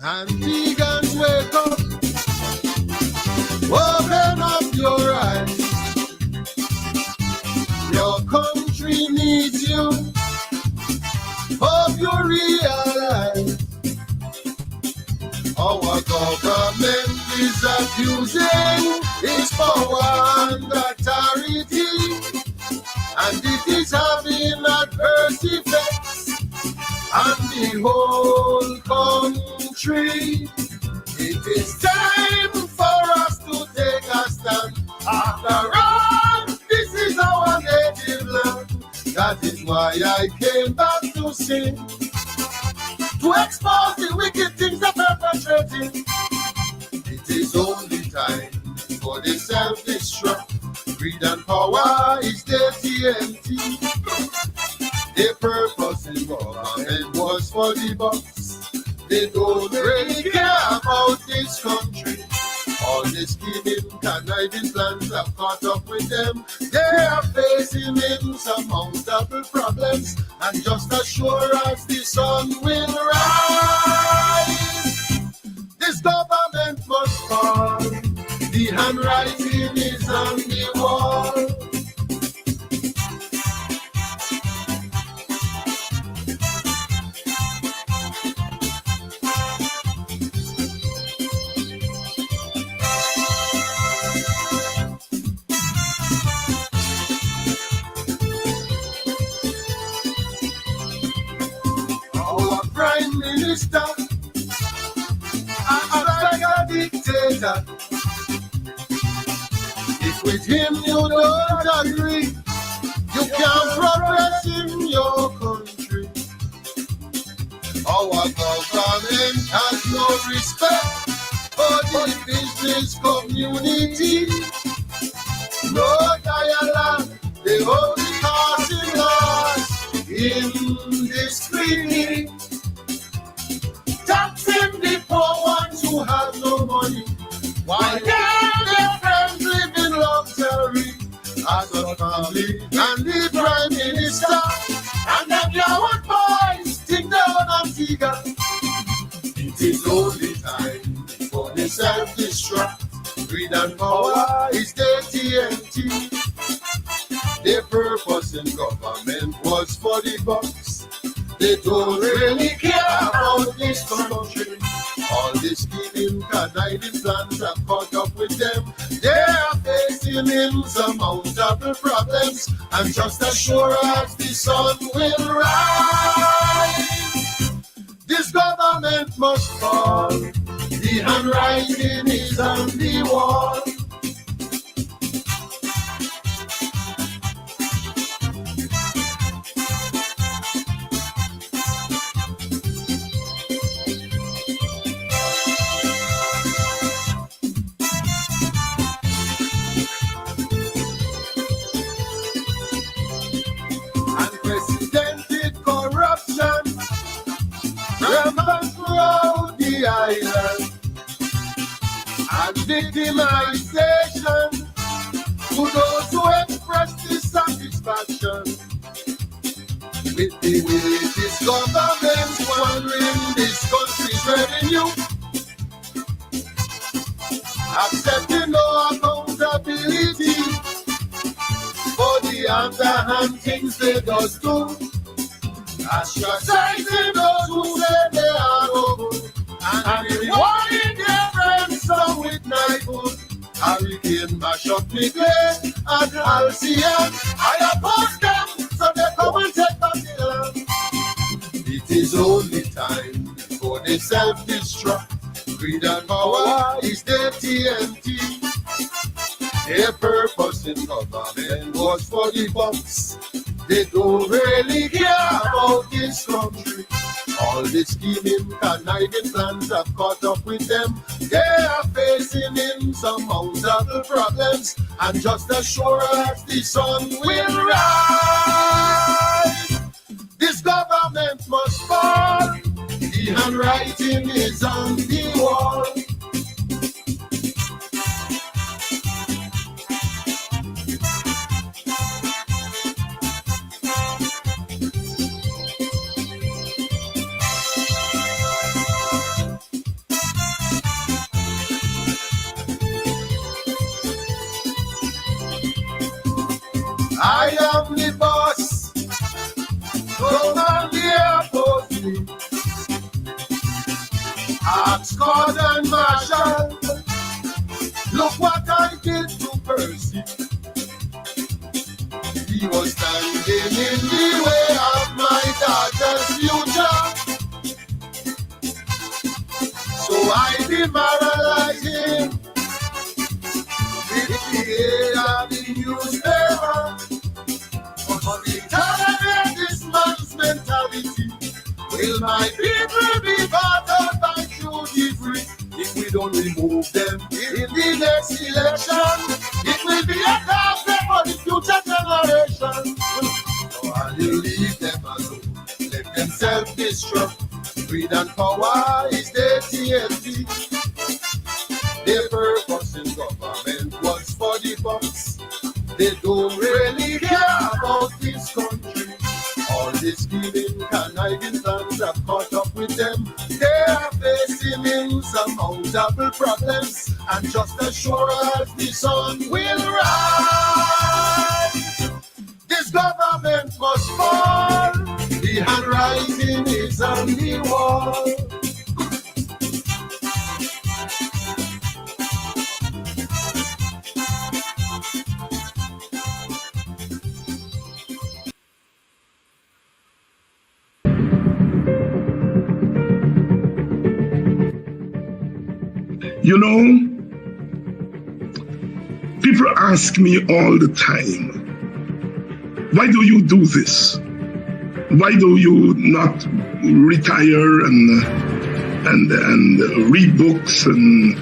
And vegans, wake up, open up your eyes. Your country needs you. Hope you realize our government is abusing its power and authority, and it is having adverse effects on the whole country. It is time for us to take a stand. After all, this is our native land. That is why I came back to sing, to expose the wicked things they're perpetrating. It is only time for the self-destruct. Greed and power is their TNT. Their purpose in government was for the bucks. They don't really care about this country. All the scheming, conniving plans have caught up with them. They are facing insurmountable problems, and just as sure as the sun will rise, this government must fall. The handwriting is on the wall. Minister, I'm like a dictator. If with him you don't agree, you can't progress in your country. Our government has no respect for the business community. No dialogue, they only causing us indiscipline. Taxing the poor ones who have no money, while their friends live in luxury. As a family and the Prime Minister and them young boys think they're on Antigua. It is only time for the self-destruct. Greed and power is their TNT. Their purpose in government was for the bucks. They don't really care about this country. All the scheming, conniving plans have caught up with them. They are facing insurmountable problems, and just as sure as the sun will rise, this government must fall. The handwriting is on the wall. Island and victimization to those who express dissatisfaction with the way this government's wandering this country's revenue, accepting no accountability for the underhand things they just do, ostracizing those who say they are no good, and rewarding their friends some with knifewood. Hurricane mash up the place and Halcyon. I oppose them so they come and take back the land. It is only time for the self-destruct. Greed and power is their TNT. Their purpose in government was for the bucks. They don't really care about this country. All the scheming, conniving plans have caught up with them. They are facing insurmountable problems, and just as sure as the sun will rise, this government must fall. The handwriting is on the wall. I am the boss. Come and be opposed me. Ask God and Marshall. Look what I did to Percy. He was standing in the way of my daughter's future. So I demoralized him with the aid of the newspaper. But the tolerate this man's mentality. Will my people be bought out by duty free? If we don't remove them in the next election, it will be a target for the future generation. So I will leave them alone, let them self-destruct. Greed and power is their TNT. Their purpose in government was for the box. They don't really care about this country. All this scheming, conniving plans have caught up with them. They are facing insurmountable problems, and just as sure as the sun will rise, this government must fall. The handwriting is on the wall. You know, people ask me all the time, why do you do this? Why do you not retire and read books and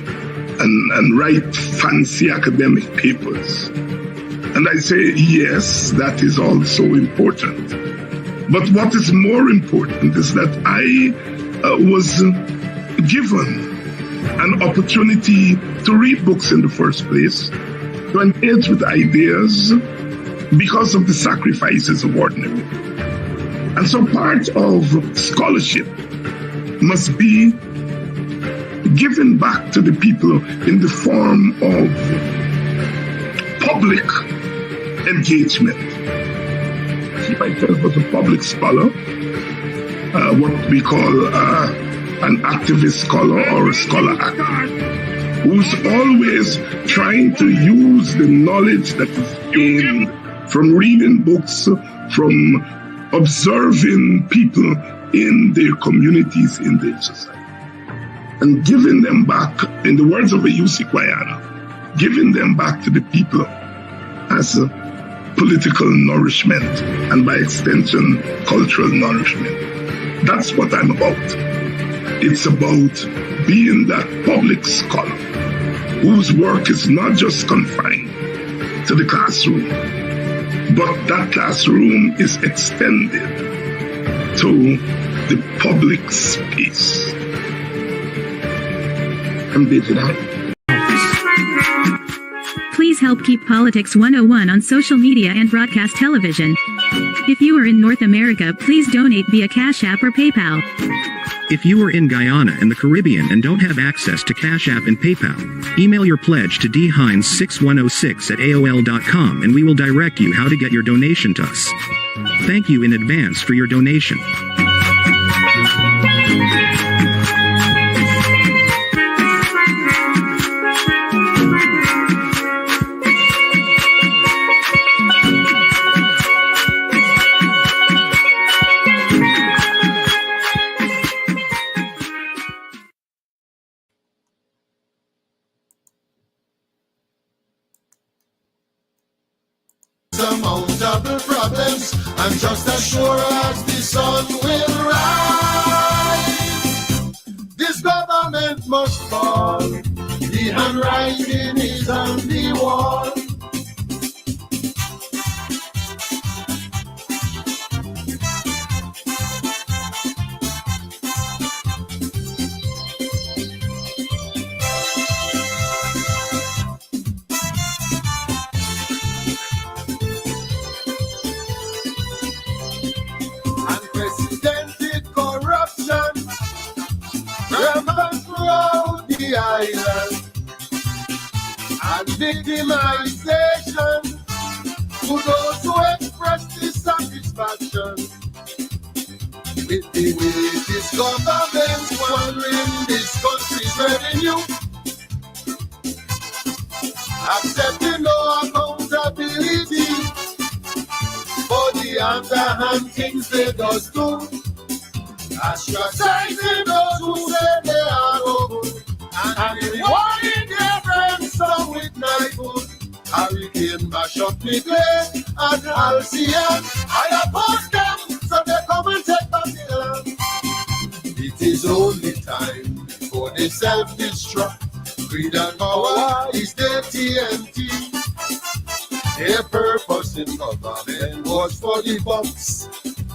write fancy academic papers? And I say, yes, that is also important. But what is more important is that I was given an opportunity to read books in the first place, to engage with ideas because of the sacrifices of ordinary. And so part of scholarship must be given back to the people in the form of public engagement. If myself was a public scholar, what we call an activist scholar or a scholar activist, who's always trying to use the knowledge that is gained from reading books, from observing people in their communities, in their society, and giving them back, in the words of a U.C. Kwayana, giving them back to the people as a political nourishment and by extension, cultural nourishment. That's what I'm about. It's about being that public scholar whose work is not just confined to the classroom, but that classroom is extended to the public space. I'm David Hyde. Please help keep Politics 101 on social media and broadcast television. If you are in North America, please donate via Cash App or PayPal. If you are in Guyana and the Caribbean and don't have access to Cash App and PayPal, email your pledge to dhines6106@aol.com and we will direct you how to get your donation to us. Thank you in advance for your donation. Surmountable problems, and just as sure as the sun will rise, this government must fall. The handwriting is on the wall. Unprecedented corruption rampant throughout the island, and victimization to those who express dissatisfaction with the way this government's squandering this country's revenue, accepting no accountability for the underhand things they just do, ostracizing those who say they are no good, and rewarding their friends some with knifewood. Hurricane mash up the place and Halcyon. I oppose them, so they come and take back the land. It is only time before they self-destruct. Greed and power is their TNT. Their purpose in government was for the bucks.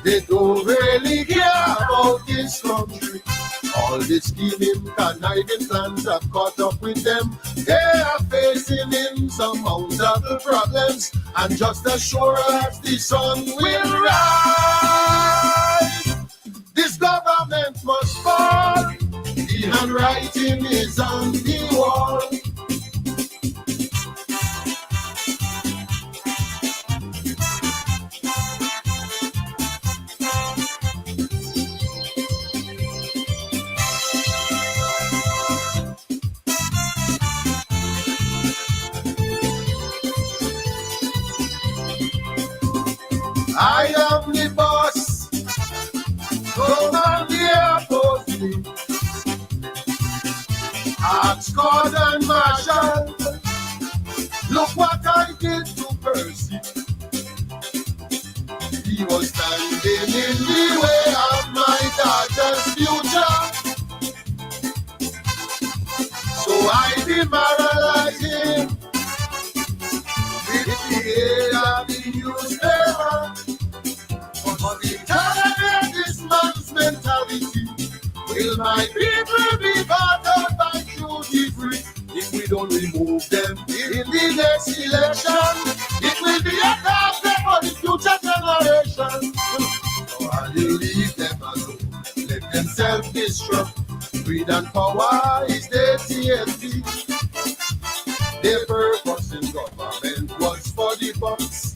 They don't really care about this country. All the scheming, conniving plans have caught up with them. They are facing insurmountable problems, and just as sure as the sun will rise, this government must fall. The handwriting is on the wall. I am the boss, come and oppose me. Ask God and Marshall, look what I did to Percy. He was standing in the way of my daughter's future, so I demoralized him with the aid of the newspaper. But the tolerate this man's mentality. Will my people be bought out by duty free? If we don't remove them in the next election, it will be a carpet for the future generation. So I will leave them alone, let them self-destruct. Greed and power is their TNT. Their purpose in government was for the bucks.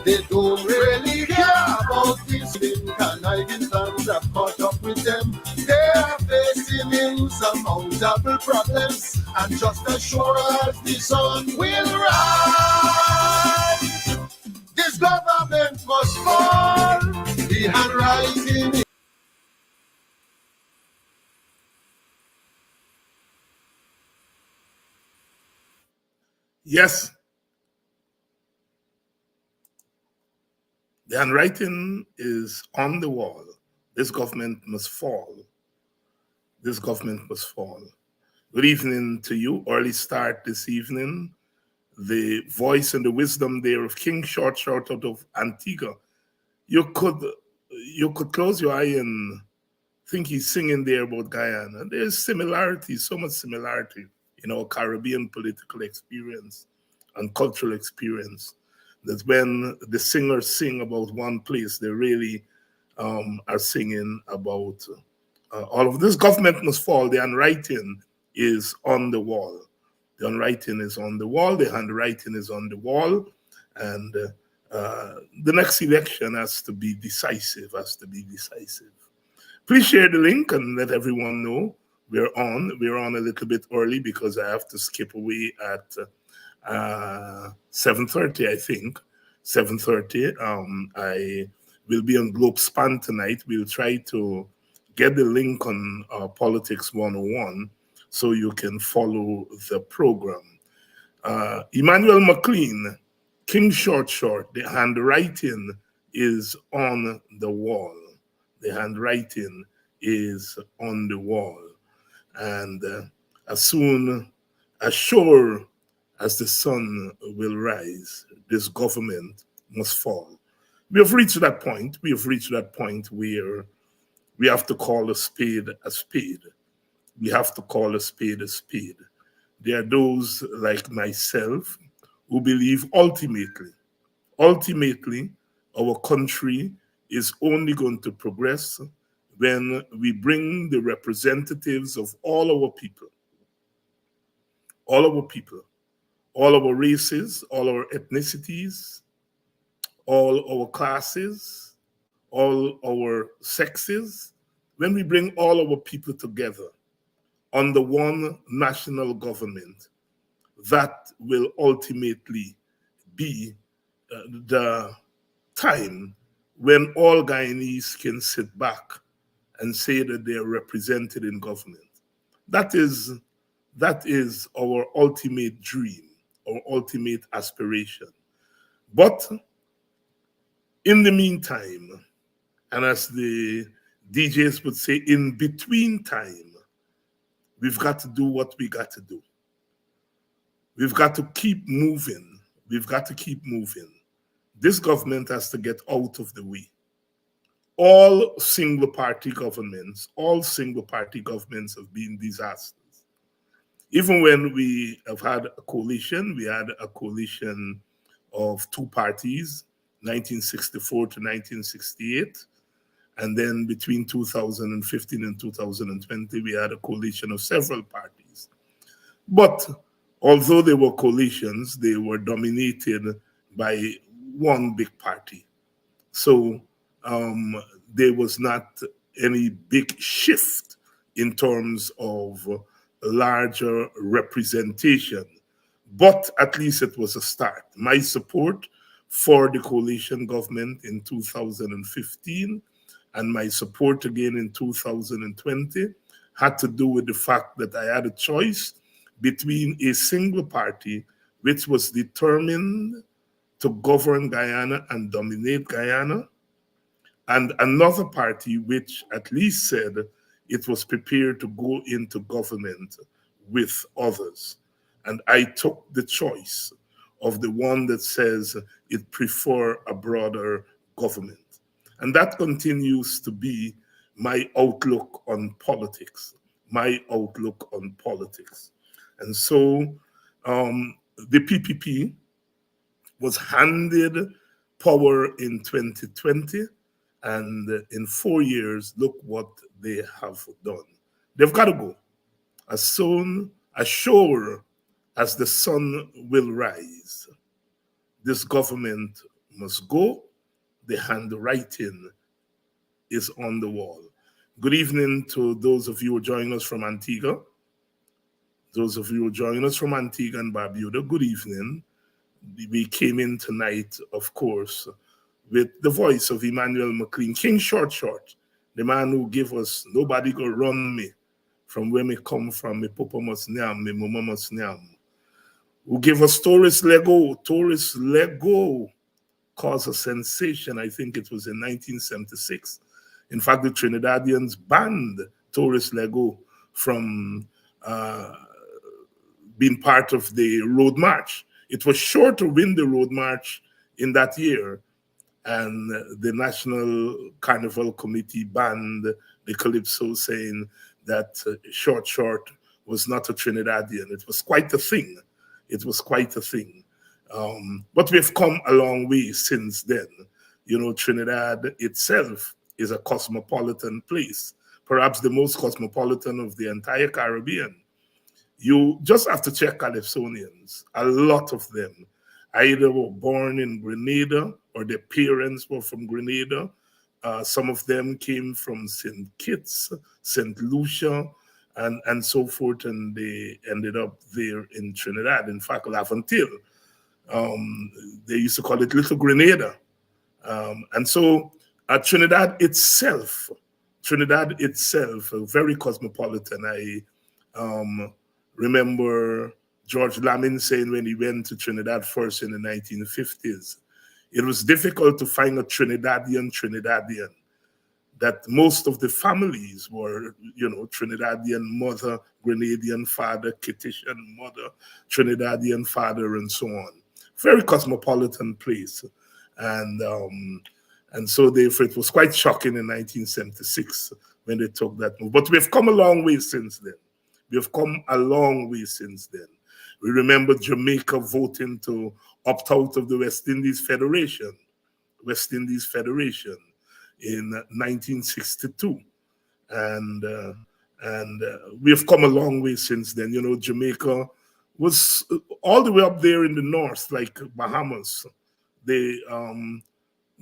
They don't really care about this conniving plans that caught up with them. They are facing insurmountable problems, and just as sure as the sun will rise, this government must fall. The handwriting. Yes, the handwriting is on the wall. This government must fall. This government must fall. Good evening to you. Early start this evening. The voice and the wisdom there of King Short Short out of Antigua. You could close your eye and think he's singing there about Guyana. There's similarity, so much similarity in our Caribbean political experience and cultural experience, that when the singers sing about one place, they really are singing about all of this. Government must fall. The handwriting is on the wall. The handwriting is on the wall. The handwriting is on the wall. And the next election has to be decisive, Please share the link and let everyone know we're on. We're on a little bit early because I have to skip away at 7:30, I think. 7:30. I will be on Globe Span tonight. We'll try to get the link on Politics 101 so you can follow the program. Emmanuel McLean, King Short Short, the handwriting is on the wall. The handwriting is on the wall. And as sure as the sun will rise, this government must fall. We have reached that point. We have reached that point where we have to call a spade a spade. We have to call a spade a spade. There are those like myself who believe ultimately, our country is only going to progress when we bring the representatives of all our people, all our races, all our ethnicities, all our classes, all our sexes, when we bring all our people together under one national government, that will ultimately be the time when all Guyanese can sit back and say that they are represented in government. That is our ultimate dream, our ultimate aspiration. But in the meantime, and as the DJs would say, in between time, we've got to do what we got to do. We've got to keep moving. We've got to keep moving. This government has to get out of the way. All single party governments have been disasters. Even when we have had a coalition, we had a coalition of two parties, 1964 to 1968. And then between 2015 and 2020, we had a coalition of several parties. But although they were coalitions, they were dominated by one big party. So there was not any big shift in terms of larger representation. But at least it was a start. My support for the coalition government in 2015 and my support again in 2020 had to do with the fact that I had a choice between a single party which was determined to govern Guyana and dominate Guyana, and another party which at least said it was prepared to go into government with others. And I took the choice of the one that says it prefer a broader government. And that continues to be my outlook on politics, my outlook on politics. And so the PPP was handed power in 2020, and in 4 years, look what they have done. They've got to go. As soon, as sure as the sun will rise, this government must go. The handwriting is on the wall. Good evening to those of you who are joining us from Antigua. Those of you who are joining us from Antigua and Barbuda, good evening. We came in tonight, of course, with the voice of Emmanuel McLean, King Short Short, the man who gave us "Nobody Go Run Me," from where me come from, me papa must nyam, me mama must nyam, who gave us Tourist Lego, caused a sensation. I think it was in 1976. In fact, the Trinidadians banned Tourist Lego from being part of the Road March. It was sure to win the Road March in that year, and the National Carnival Committee banned the Calypso, saying that Short Short was not a Trinidadian. It was quite a thing. It was quite a thing. But we've come a long way since then. You know, Trinidad itself is a cosmopolitan place, perhaps the most cosmopolitan of the entire Caribbean. You just have to check Calypsonians. A lot of them either were born in Grenada or their parents were from Grenada. Some of them came from St. Kitts, St. Lucia, and so forth, and they ended up there in Trinidad. In fact, Laventille, they used to call it Little Grenada. And so Trinidad itself, very cosmopolitan. I remember George Lamin saying when he went to Trinidad first in the 1950s, it was difficult to find a Trinidadian, that most of the families were, you know, Trinidadian mother, Grenadian father, Kittitian mother, Trinidadian father, and so on. Very cosmopolitan place. And so therefore it was quite shocking in 1976 when they took that move. But we've come a long way since then. We have come a long way since then. We remember Jamaica voting to opt out of the West Indies Federation in 1962. And we have come a long way since then. You know, Jamaica was all the way up there in the north, like Bahamas. They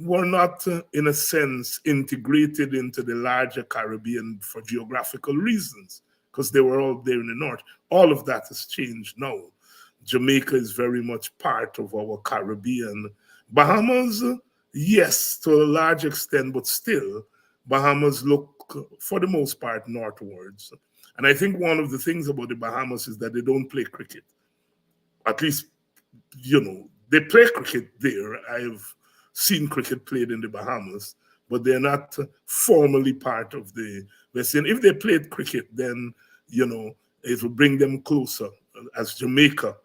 were not, in a sense, integrated into the larger Caribbean for geographical reasons, because they were all there in the north. All of that has changed now. Jamaica is very much part of our Caribbean. Bahamas, yes, to a large extent, but still, Bahamas look, for the most part, northwards. And I think one of the things about the Bahamas is that they don't play cricket. At least, they play cricket there. I've seen cricket played in the Bahamas, but they're not formally part of the West Indies. If they played cricket, then, it will bring them closer, as Jamaica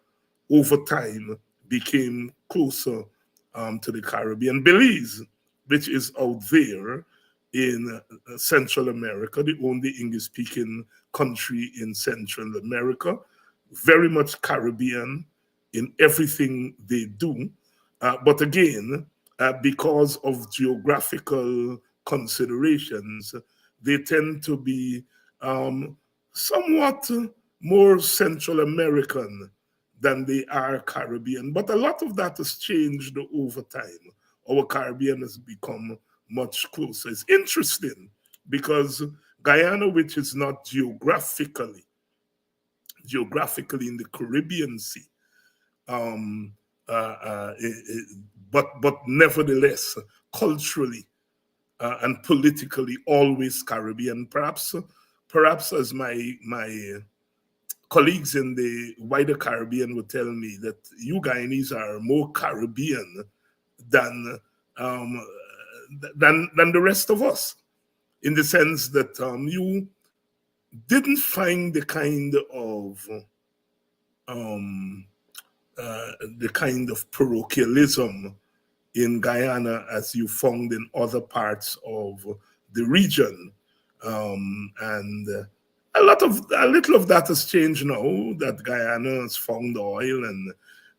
over time became closer to the Caribbean. Belize, which is out there in Central America, the only English-speaking country in Central America, very much Caribbean in everything they do. But again, because of geographical considerations, they tend to be somewhat more Central American than they are Caribbean. But a lot of that has changed over time. Our Caribbean has become much closer. It's interesting because Guyana, which is not geographically in the Caribbean Sea, but nevertheless, culturally and politically, always Caribbean. Perhaps as my colleagues in the wider Caribbean would tell me, that you Guyanese are more Caribbean than the rest of us, in the sense that you didn't find the kind of parochialism in Guyana as you found in other parts of the region, and a little of that has changed now that Guyana has found oil, and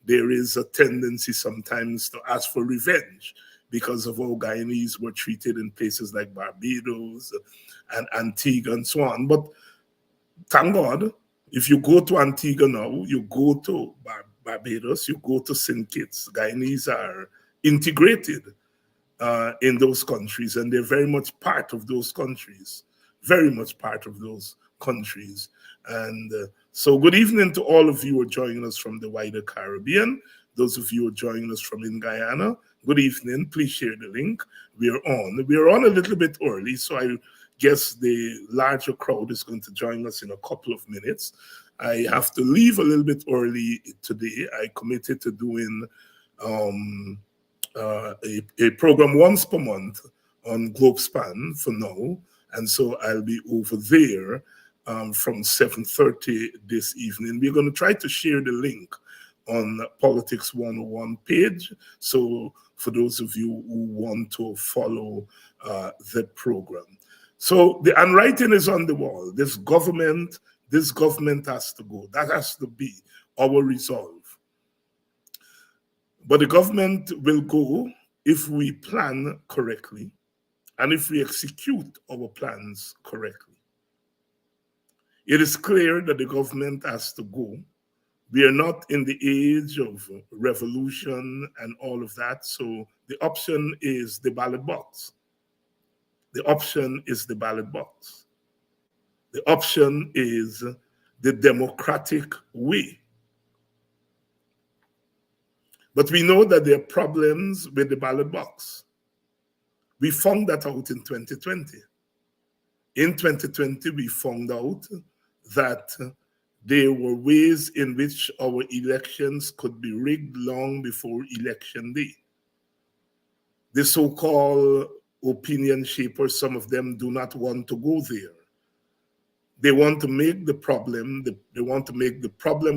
there is a tendency sometimes to ask for revenge because of how Guyanese were treated in places like Barbados and Antigua and so on. But thank God, if you go to Antigua now, you go to Barbados, you go to St. Kitts, Guyanese are integrated in those countries, and they're very much part of those countries, very much part of those countries. And so good evening to all of you who are joining us from the wider Caribbean. Those of you who are joining us from in Guyana, good evening. Please share the link. We are on a little bit early, so I guess the larger crowd is going to join us in a couple of minutes. I have to leave a little bit early today. I committed to doing a program once per month on GlobeSpan for now, and so I'll be over there from 7:30 this evening. We're going to try to share the link on Politics 101 page, so for those of you who want to follow the program. So the handwriting is on the wall. This government has to go. That has to be our resolve. But the government will go if we plan correctly and if we execute our plans correctly. It is clear that the government has to go. We are not in the age of revolution and all of that, so the option is the ballot box. The option is the ballot box. The option is the democratic way. But we know that there are problems with the ballot box. We found that out in 2020. In 2020, we found out that there were ways in which our elections could be rigged long before election day. The so-called opinion shapers, some of them do not want to go there. They want to make the problem,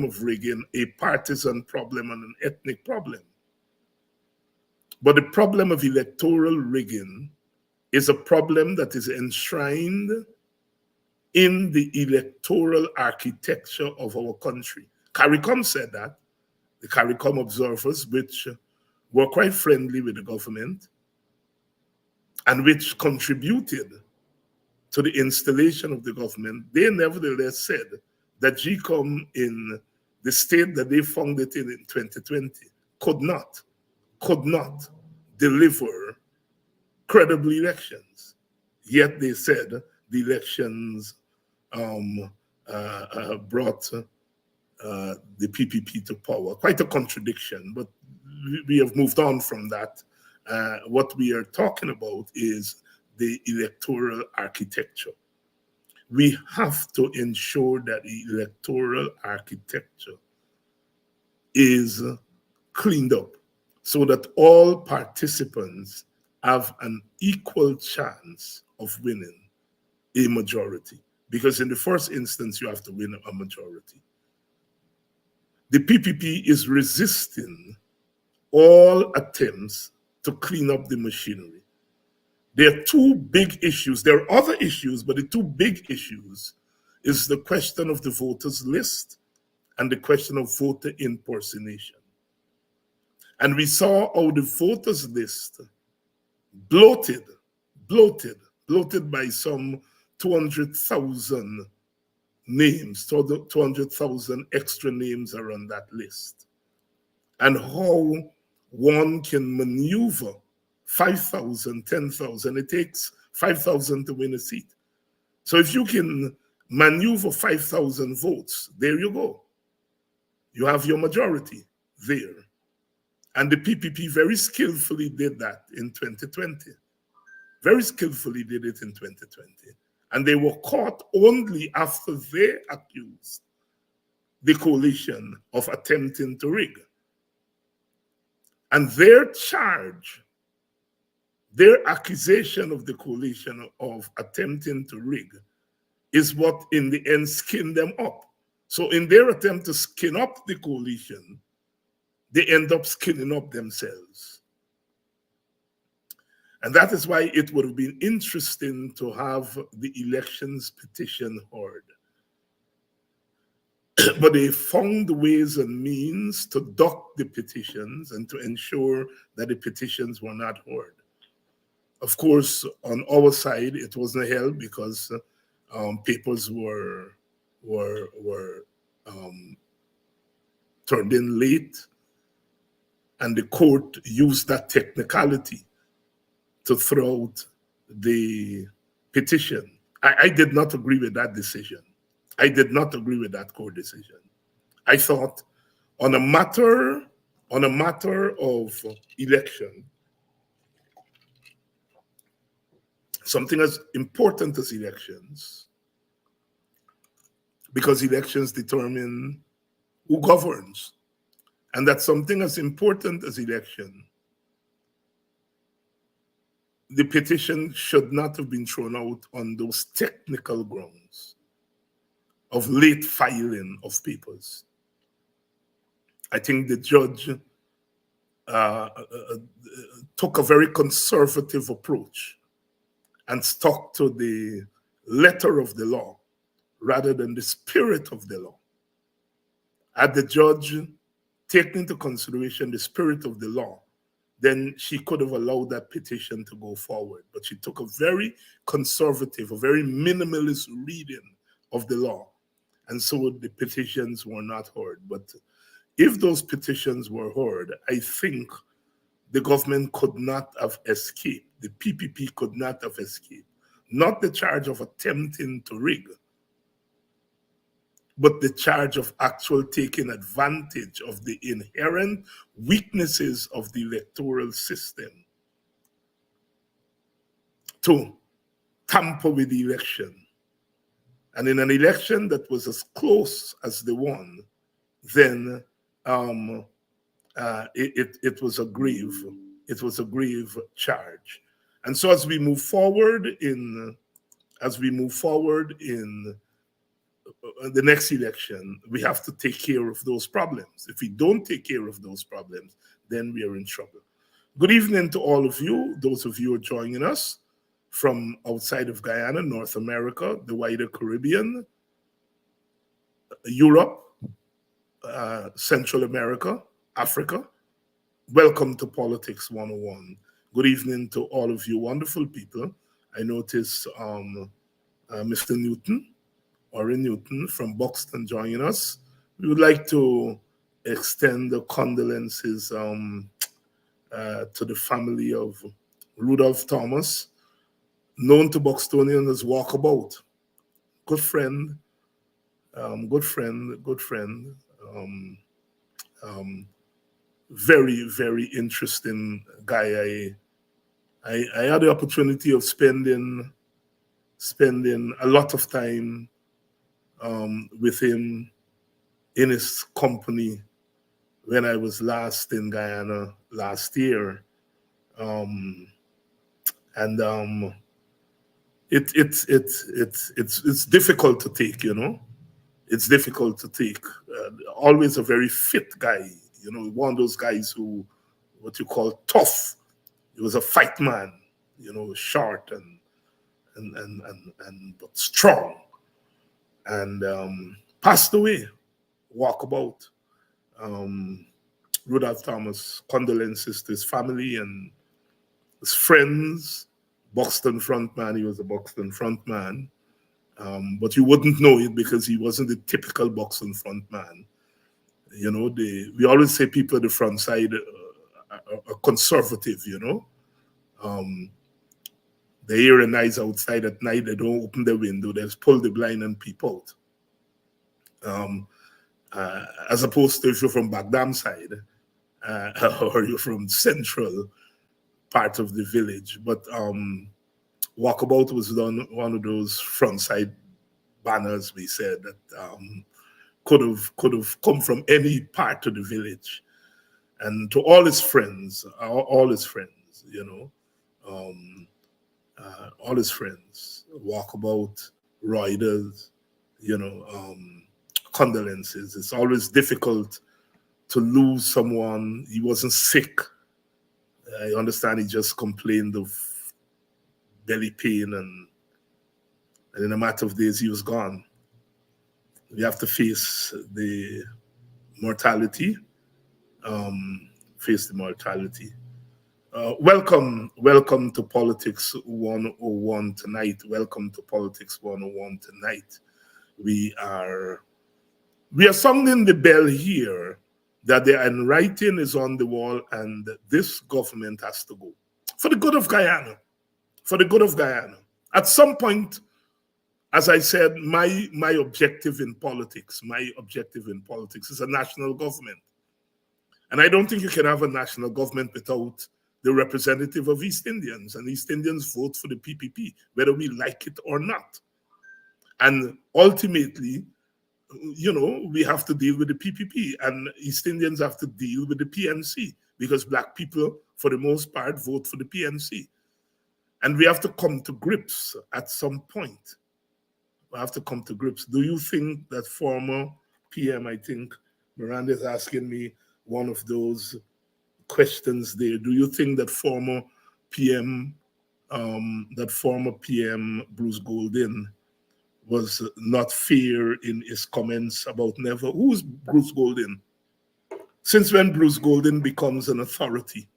of rigging a partisan problem and an ethnic problem. But the problem of electoral rigging is a problem that is enshrined in the electoral architecture of our country. CARICOM said that, the CARICOM observers, which were quite friendly with the government and which contributed to the installation of the government, they nevertheless said that GCOM in the state that they found it in 2020 could not deliver credible elections. Yet they said the elections brought the PPP to power. Quite a contradiction, but we have moved on from that. What we are talking about is the electoral architecture. We have to ensure that the electoral architecture is cleaned up so that all participants have an equal chance of winning a majority. Because in the first instance, you have to win a majority. The PPP is resisting all attempts to clean up the machinery. There are two big issues. There are other issues, but the two big issues is the question of the voters list and the question of voter impersonation. And we saw how the voters list bloated by some 200,000 names, 200,000 extra names are on that list. And how one can maneuver 5,000, 10,000, it takes 5,000 to win a seat. So if you can maneuver 5,000 votes, there you go. You have your majority there. And the PPP very skillfully did that in 2020. Very skillfully did it in 2020. And they were caught only after they accused the coalition of attempting to rig. And their charge, their accusation of the coalition of attempting to rig is what in the end skinned them up. So in their attempt to skin up the coalition, they end up skinning up themselves. And that is why it would have been interesting to have the elections petition heard. But they found ways and means to duck the petitions and to ensure that the petitions were not heard. Of course, on our side, it wasn't held because papers were turned in late, and the court used that technicality to throw out the petition. I did not agree with that decision. I did not agree with that court decision. I thought on a matter of election, something as important as elections, because elections determine who governs, and that something as important as election, the petition should not have been thrown out on those technical grounds of late filing of papers. I think the judge took a very conservative approach and stuck to the letter of the law rather than the spirit of the law. Had the judge taken into consideration the spirit of the law, then she could have allowed that petition to go forward. But she took a very conservative, a very minimalist reading of the law. And so the petitions were not heard. But if those petitions were heard, I think the government could not have escaped. The PPP could not have escaped. Not the charge of attempting to rig, but the charge of actual taking advantage of the inherent weaknesses of the electoral system to tamper with the election. And in an election that was as close as the one, then it was a grave charge. And so as we move forward in the next election, we have to take care of those problems. If we don't take care of those problems, then we are in trouble. Good evening to all of you, those of you who are joining us from outside of Guyana, North America, the wider Caribbean, Europe, Central America, Africa. Welcome to Politics 101. Good evening to all of you wonderful people. I notice Mr. Newton, Orrin Newton from Buxton joining us. We would like to extend the condolences to the family of Rudolph Thomas, known to Buxtonians as Walkabout. Good friend, good friend. Very, very interesting guy. I had the opportunity of spending a lot of time with him in his company when I was last in Guyana last year. It's difficult to take, you know. It's difficult to take. Always a very fit guy, you know, one of those guys who, what you call tough. He was a fight man, you know, short and but strong. And passed away, walkabout. Rudolph Thomas, condolences to his family and his friends. Buxton frontman, he was a Buxton frontman. But you wouldn't know it because he wasn't the typical Buxton frontman. You know, we always say people at the front side are conservative, you know. They hear a noise outside at night, they don't open the window, they just pull the blind and peep out. As opposed to if you're from Bagdam side, or you're from central part of the village. But Walkabout was one of those front side banners, we said, that could have come from any part of the village. And to all his friends, you know, all his friends, Walkabout, riders, you know, condolences. It's always difficult to lose someone. He wasn't sick. I understand he just complained of belly pain, and in a matter of days he was gone. We have to face the mortality. Welcome to Politics 101 tonight. Welcome to Politics 101 tonight. We are sounding the bell here that the handwriting is on the wall and this government has to go. For the good of Guyana. For the good of Guyana. At some point, as I said, my objective in politics is a national government. And I don't think you can have a national government without the representative of East Indians. And East Indians vote for the PPP, whether we like it or not. And ultimately, you know, we have to deal with the PPP, and East Indians have to deal with the PNC, because Black people, for the most part, vote for the PNC. And we have to come to grips at some point. We have to come to grips. Do you think that former PM, I think Miranda is asking me one of those questions there. Do you think that former PM Bruce Goldin was not fair in his comments about never? Who is Bruce Goldin? Since when Bruce Goldin becomes an authority?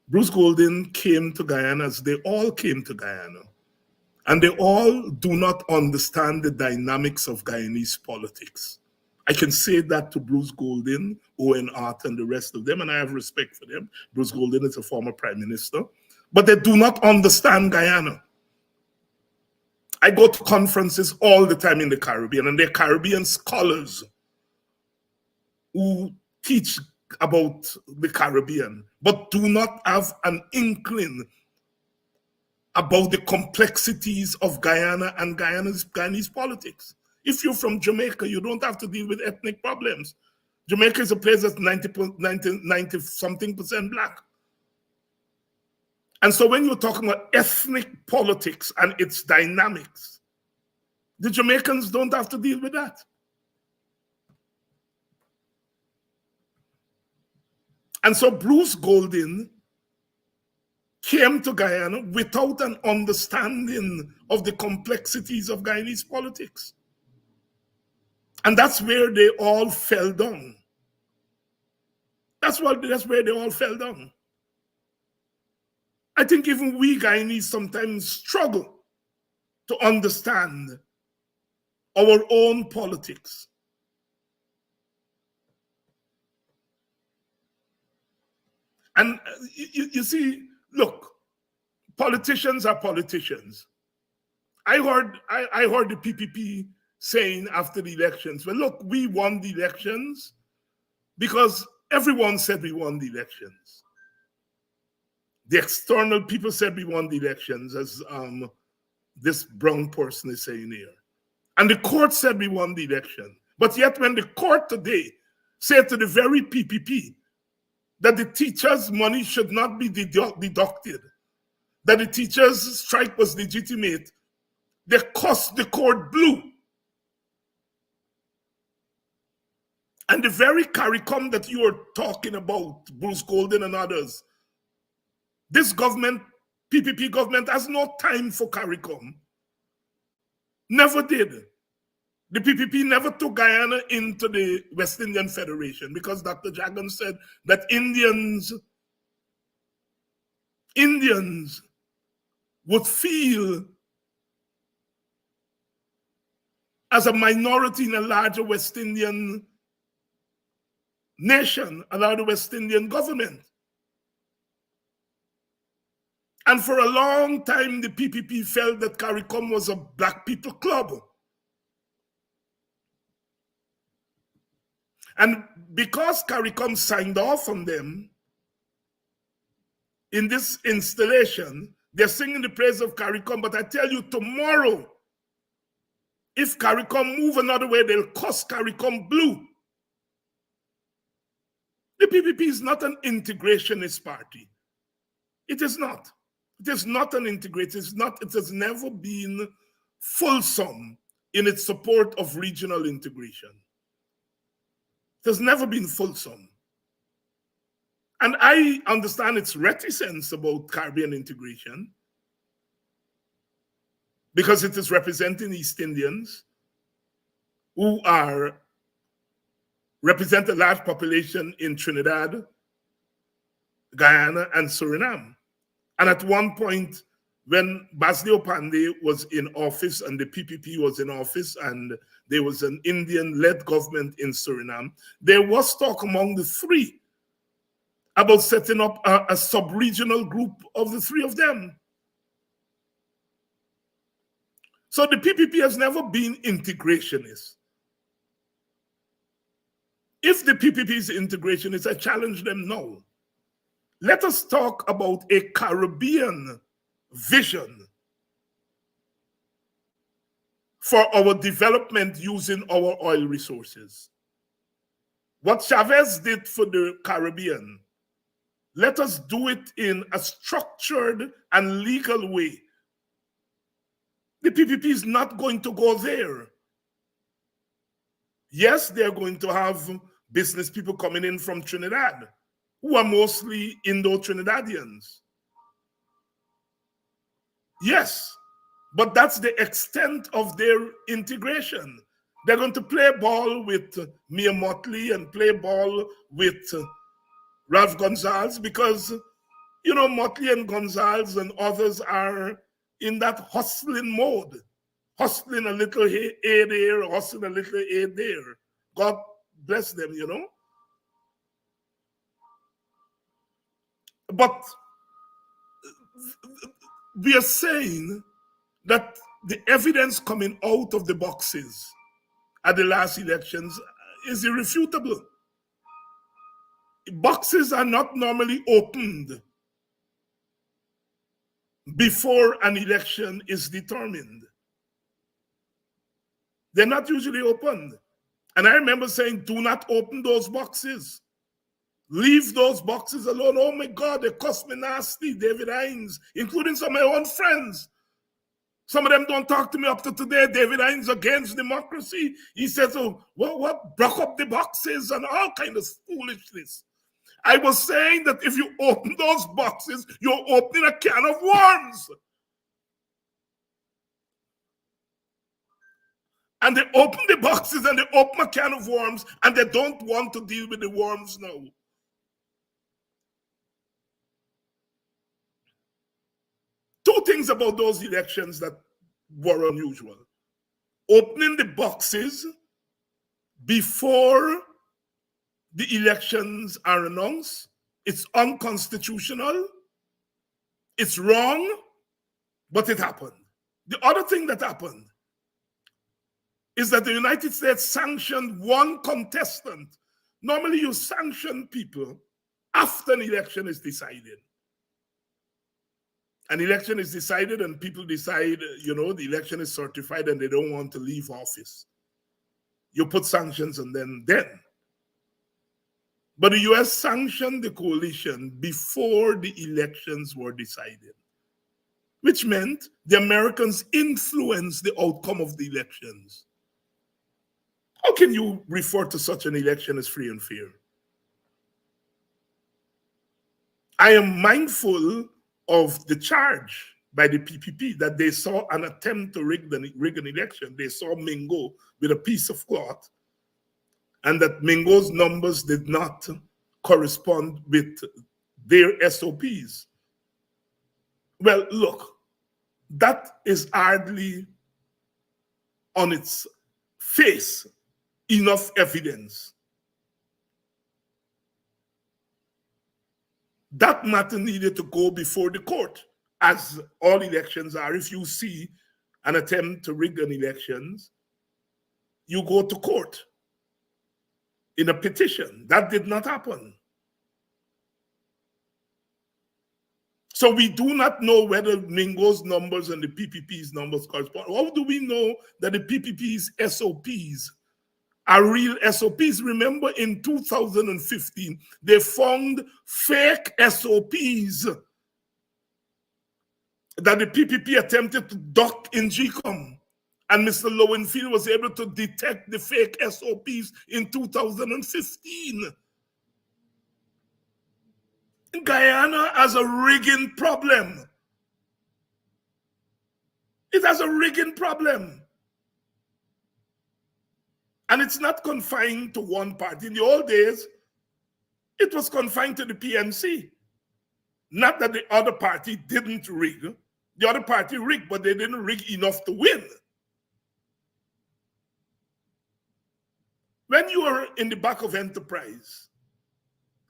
Bruce Goldin came to Guyana as they all came to Guyana. And they all do not understand the dynamics of Guyanese politics. I can say that to Bruce Goldin, Owen Hart, and the rest of them, and I have respect for them. Bruce Goldin is a former prime minister. But they do not understand Guyana. I go to conferences all the time in the Caribbean, and they're Caribbean scholars who teach about the Caribbean, but do not have an inkling about the complexities of Guyana and Guyanese politics. If you're from Jamaica, you don't have to deal with ethnic problems. Jamaica is a place that's 90-something% Black. And so when you're talking about ethnic politics and its dynamics, the Jamaicans don't have to deal with that. And so Bruce Goldin came to Guyana without an understanding of the complexities of Guyanese politics. And that's where they all fell down. That's where they all fell down. I think even we Guyanese sometimes struggle to understand our own politics. And you see, look, politicians are politicians. I heard the PPP saying after the elections, well, look, we won the elections because everyone said we won the elections. The external people said we won the elections, as this brown person is saying here. And the court said we won the election. But yet when the court today said to the very PPP that the teachers' money should not be deducted, that the teachers' strike was legitimate, they cost the court blue. And the very CARICOM that you are talking about, Bruce Golden and others, this government, PPP government, has no time for CARICOM. Never did. The PPP never took Guyana into the West Indian Federation because Dr. Jagan said that Indians would feel as a minority in a larger West Indian nation, a larger West Indian government. And for a long time, the PPP felt that CARICOM was a black people club. And because CARICOM signed off on them, in this installation, they're singing the praise of CARICOM, but I tell you, tomorrow, if CARICOM move another way, they'll cost CARICOM blue. The PPP is not an integrationist party. It is not. It is not an integrated, it has never been fulsome in its support of regional integration. It has never been fulsome. And I understand its reticence about Caribbean integration because it is representing East Indians who represent a large population in Trinidad, Guyana, and Suriname. And at one point, when Basilio Pandey was in office and the PPP was in office and there was an Indian-led government in Suriname, there was talk among the three about setting up a sub-regional group of the three of them. So the PPP has never been integrationist. If the PPP is integrationist, I challenge them now. Let us talk about a Caribbean vision for our development using our oil resources. What Chavez did for the Caribbean, let us do it in a structured and legal way. The PPP is not going to go there. Yes, they're going to have business people coming in from Trinidad, who are mostly Indo-Trinidadians. Yes, but that's the extent of their integration. They're going to play ball with Mia Motley and play ball with Ralph Gonzalez because, you know, Motley and Gonzalez and others are in that hustling mode, hustling a little aid there, hustling a little aid there. God bless them, you know. But we are saying that the evidence coming out of the boxes at the last elections is irrefutable. Boxes are not normally opened before an election is determined. They're not usually opened. And I remember saying, do not open those boxes. Leave those boxes alone. Oh my God, they cost me nasty, David Hines, including some of my own friends. Some of them don't talk to me up to today. David Hines against democracy. He says, oh, what? Broke up the boxes and all kind of foolishness. I was saying that if you open those boxes, you're opening a can of worms. And they open the boxes and they open a can of worms and they don't want to deal with the worms now. Two things about those elections that were unusual. Opening the boxes before the elections are announced, it's unconstitutional, it's wrong, But it happened. The other thing that happened is that the United States sanctioned one contestant. Normally you sanction people after an election is decided. An election is decided and people decide, the election is certified and they don't want to leave office. You put sanctions and then. But the US sanctioned the coalition before the elections were decided, which meant the Americans influenced the outcome of the elections. How can you refer to such an election as free and fair? I am mindful of the charge by the PPP that they saw an attempt to rig an election. They saw Mingo with a piece of cloth, and that Mingo's numbers did not correspond with their SOPs. Well, look, that is hardly on its face enough evidence. That matter needed to go before the court, as all elections are. If you see an attempt to rig an elections, you go to court in a petition. That did not happen. So we do not know whether Mingo's numbers and the PPP's numbers correspond. How do we know that the PPP's SOPs are real SOPs? Remember, in 2015, they found fake SOPs that the PPP attempted to duck in GCOM. And Mr. Lowenfield was able to detect the fake SOPs in 2015. Guyana has a rigging problem. It has a rigging problem. And it's not confined to one party. In the old days, it was confined to the PNC. Not that the other party didn't rig. The other party rigged, but they didn't rig enough to win. When you are in the back of Enterprise,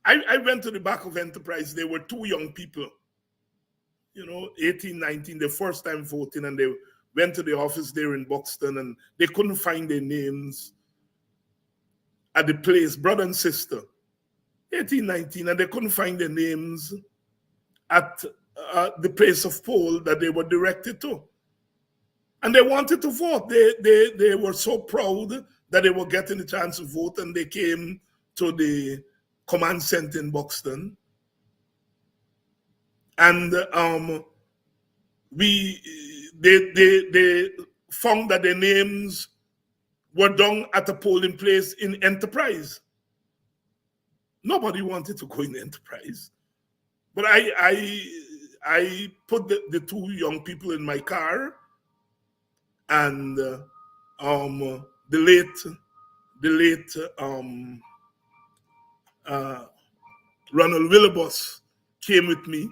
I went to the back of Enterprise. There were two young people, 18, 19, the first time voting, and they went to the office there in Buxton, and they couldn't find their names at the place, brother and sister, 18, 19, and they couldn't find their names at the place of poll that they were directed to. And they wanted to vote. They were so proud that they were getting the chance to vote, and they came to the command center in Buxton. And they found that their names were down at a polling place in Enterprise. Nobody wanted to go in Enterprise. But I put the two young people in my car, and the late Ronald Willibus came with me.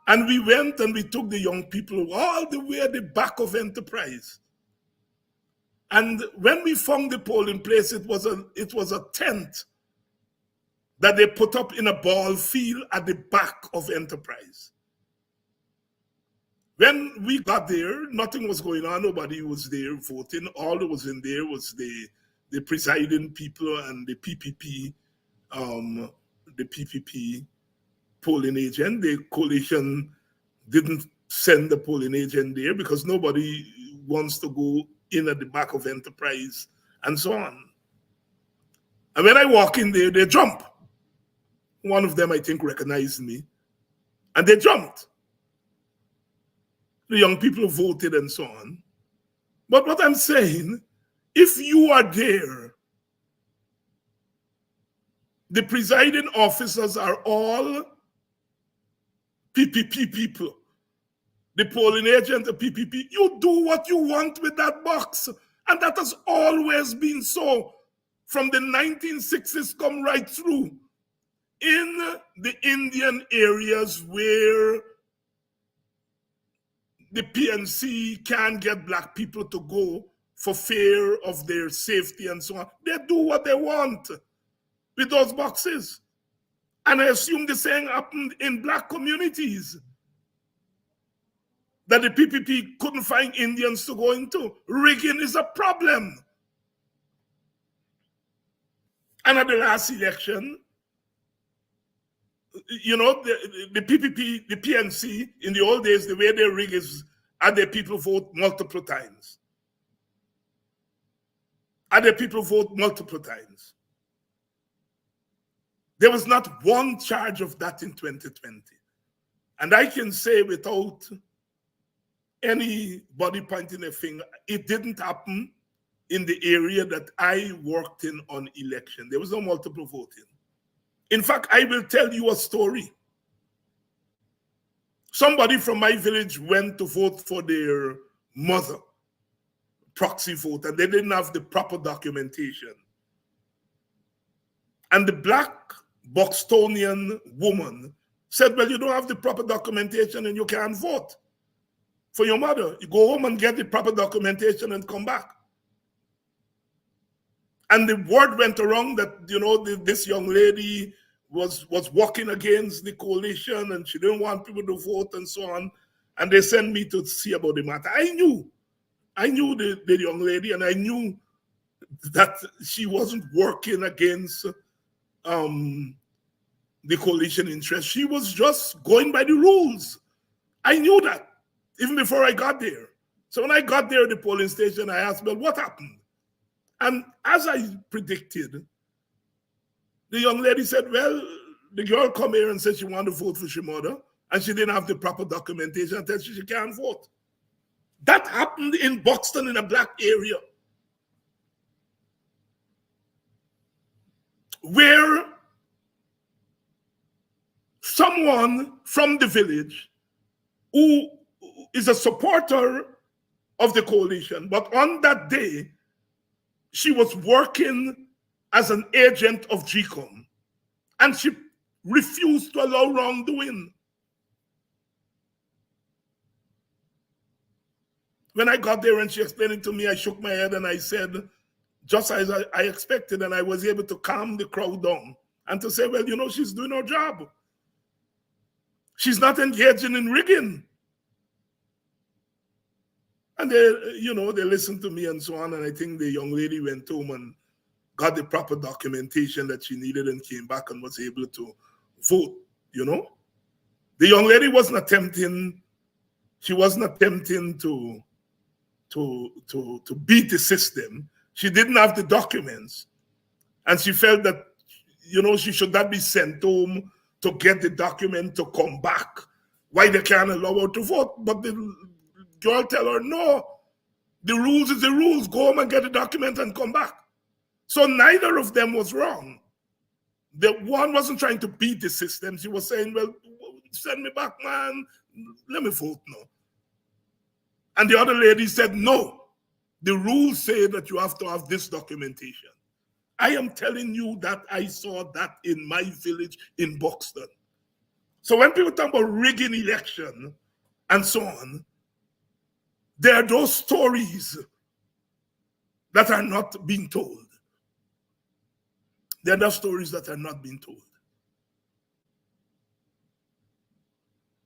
And we went and we took the young people all the way at the back of Enterprise. And when we found the polling place, it was a tent that they put up in a ball field at the back of Enterprise. When we got there, nothing was going on. Nobody was there voting. All that was in there was the presiding people and the PPP polling agent. The coalition didn't send the polling agent there because nobody wants to go in at the back of Enterprise and so on. And when I walk in there, they jump. One of them, I think, recognized me, and they jumped. The young people voted and so on. But what I'm saying, if you are there, the presiding officers are all PPP people. The polling agent, the PPP, you do what you want with that box. And that has always been so. From the 1960s come right through. In the Indian areas where the PNC can't get black people to go for fear of their safety and so on, they do what they want with those boxes. And I assume the same happened in black communities. that the PPP couldn't find Indians to go into. Rigging is a problem. And at the last election, you know, the PPP, the PNC, in the old days, the way they rig is, had their people vote multiple times. Had their people vote multiple times. There was not one charge of that in 2020. And I can say without anybody pointing a finger, it didn't happen in the area that I worked in on election. There was no multiple voting. In fact, I will tell you a story. Somebody from my village went to vote for their mother, proxy vote, and they didn't have the proper documentation. And the black Bostonian woman said, well, you don't have the proper documentation and you can't vote for your mother. You go home and get the proper documentation and come back. And the word went around that, you know, this young lady was walking against the coalition and she didn't want people to vote and so on. And they sent me to see about the matter. I knew the young lady, and I knew that she wasn't working against the coalition interest. She was just going by the rules. I knew that even before I got there. So when I got there at the polling station, I asked, well, what happened? And as I predicted, the young lady said, well, the girl come here and said she wanted to vote for her mother, and she didn't have the proper documentation and said she can't vote. That happened in Buxton, in a black area, where someone from the village who is a supporter of the coalition, but on that day, she was working as an agent of GCOM, and she refused to allow wrongdoing. When I got there and she explained it to me, I shook my head and I said, just as I expected, and I was able to calm the crowd down and to say, well, you know, she's doing her job. She's not engaging in rigging. And they, you know, they listened to me and so on, and I think the young lady went home and got the proper documentation that she needed and came back and was able to vote, you know. The young lady wasn't attempting to beat the system. She didn't have the documents, and she felt that, you know, she should not be sent home to get the document to come back. Why they can't allow her to vote? But the girl tell her, no, the rules is the rules. Go home and get the document and come back. So neither of them was wrong. The one wasn't trying to beat the system. She was saying, well, send me back, man. Let me vote now. And the other lady said, no, the rules say that you have to have this documentation. I am telling you that I saw that in my village in Buxton. So when people talk about rigging election and so on, there are those stories that are not being told. There are those stories that are not being told.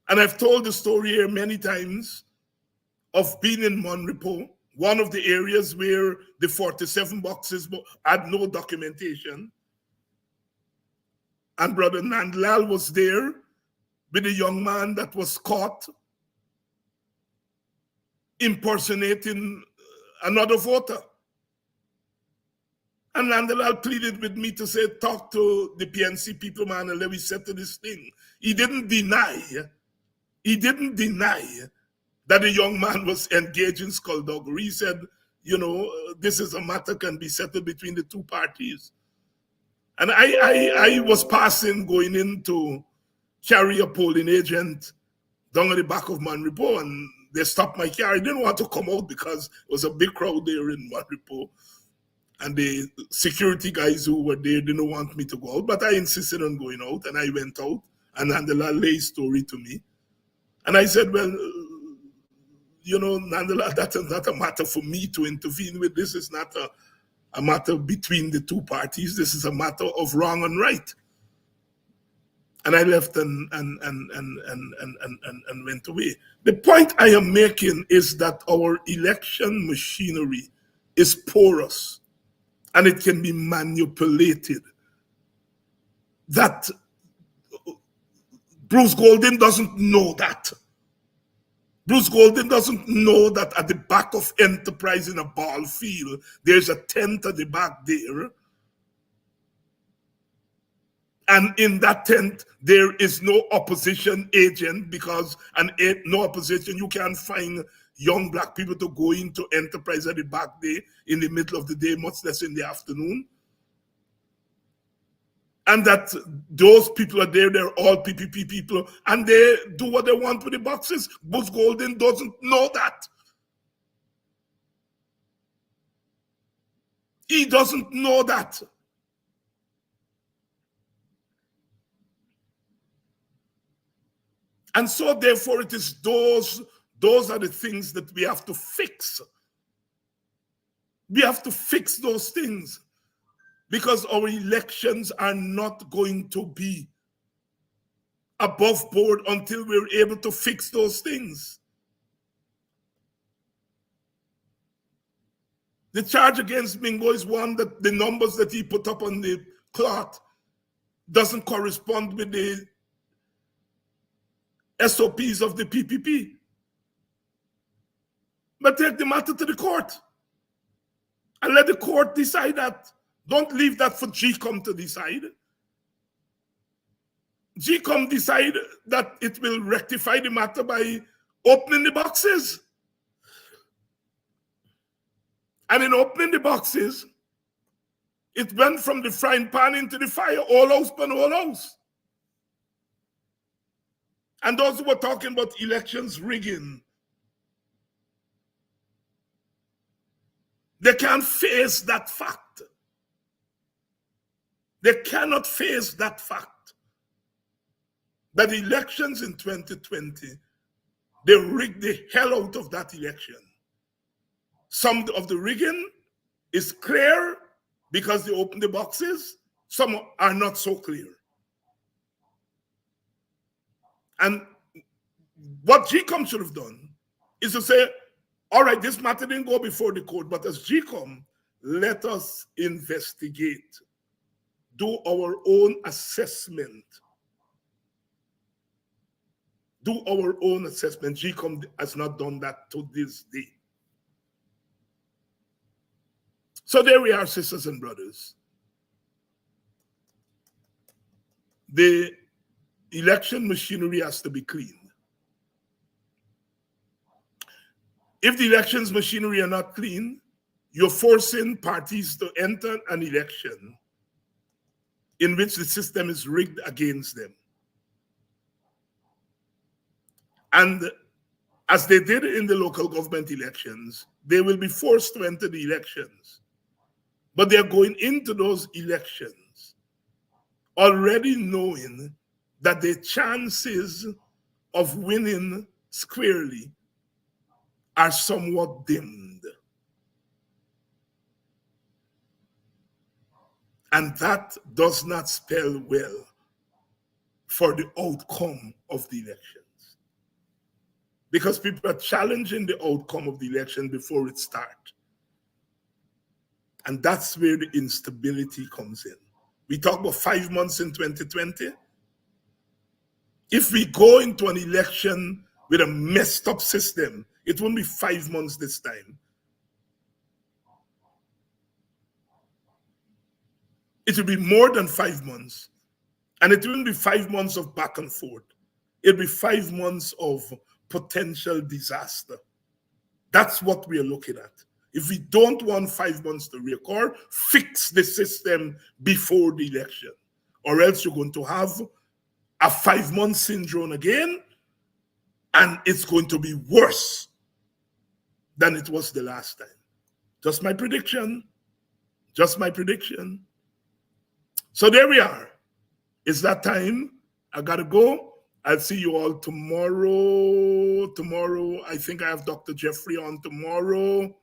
And I've told the story here many times of being in Monrepo, one of the areas where the 47 boxes had no documentation. And Brother Nandlal was there with a young man that was caught impersonating another voter. And Nandlal pleaded with me to say, talk to the PNC people, man, and let me settle this thing. He didn't deny that the young man was engaged in skullduggery. He said, you know, this is a matter can be settled between the two parties. And I was passing, going in to carry a polling agent down at the back of Monrepo, and they stopped my car. I didn't want to come out because it was a big crowd there in Monrepo. And the security guys who were there didn't want me to go out, but I insisted on going out, and I went out, and Nandlal lay story to me. And I said, well, you know, Nandlal, that is not a matter for me to intervene with. This is not a matter between the two parties. This is a matter of wrong and right. And I left and went away. The point I am making is that our election machinery is porous and it can be manipulated. That Bruce Golding doesn't know that. Bruce Golding doesn't know that at the back of Enterprise in a ball field, there's a tent at the back there. And in that tent, there is no opposition agent, because no opposition, you can't find young black people to go into Enterprise at the back there in the middle of the day, much less in the afternoon. And that those people are there, they're all PPP people, and they do what they want with the boxes. Bruce Golding doesn't know that. He doesn't know that. And so therefore it is those are the things that we have to fix. We have to fix those things, because our elections are not going to be above board until we're able to fix those things. The charge against Mingo is one that the numbers that he put up on the cloth doesn't correspond with the SOPs of the PPP. But take the matter to the court and let the court decide that. Don't leave that for GCOM to decide. GCOM decide that it will rectify the matter by opening the boxes. And in opening the boxes, it went from the frying pan into the fire, all house pan all house. And those who were talking about elections rigging, they can't face that fact. They cannot face that fact that the elections in 2020, they rigged the hell out of that election. Some of the rigging is clear because they opened the boxes. Some are not so clear. And what GCOM should have done is to say, all right, this matter didn't go before the court, but as GCOM, let us investigate, do our own assessment. Do our own assessment. GCOM has not done that to this day. So there we are, sisters and brothers. The election machinery has to be cleaned. If the elections machinery are not clean, you're forcing parties to enter an election in which the system is rigged against them. And as they did in the local government elections, they will be forced to enter the elections. But they're going into those elections already knowing that the chances of winning squarely are somewhat dimmed. And that does not spell well for the outcome of the elections. Because people are challenging the outcome of the election before it starts. And that's where the instability comes in. We talk about 5 months in 2020. If we go into an election with a messed up system, it won't be 5 months this time. It will be more than 5 months. And it won't be 5 months of back and forth. It'll be 5 months of potential disaster. That's what we are looking at. If we don't want 5 months to reoccur, fix the system before the election. Or else you're going to have a 5-month syndrome again, and it's going to be worse than it was the last time. Just my prediction. Just my prediction. So there we are. It's that time. I gotta go. I'll see you all tomorrow. Tomorrow, I think I have Dr. Jeffrey on tomorrow.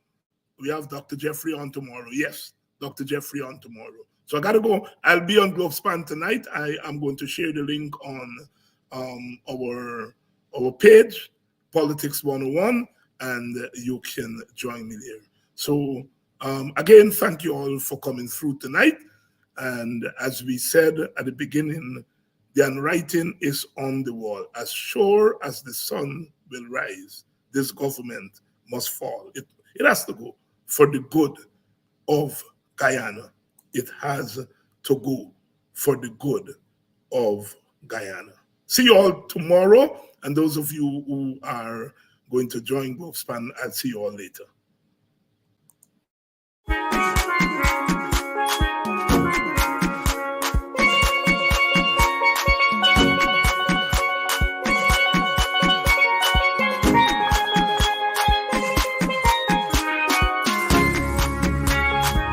We have Dr. Jeffrey on tomorrow. Yes, Dr. Jeffrey on tomorrow. So I gotta go. I'll be on GloveSpan tonight. I am going to share the link on our page, Politics 101, and you can join me there. So again, thank you all for coming through tonight. And as we said at the beginning, the handwriting is on the wall. As sure as the sun will rise, this government must fall. It has to go for the good of Guyana. It has to go for the good of Guyana. See you all tomorrow. And those of you who are going to join GloveSpan, I'll see you all later.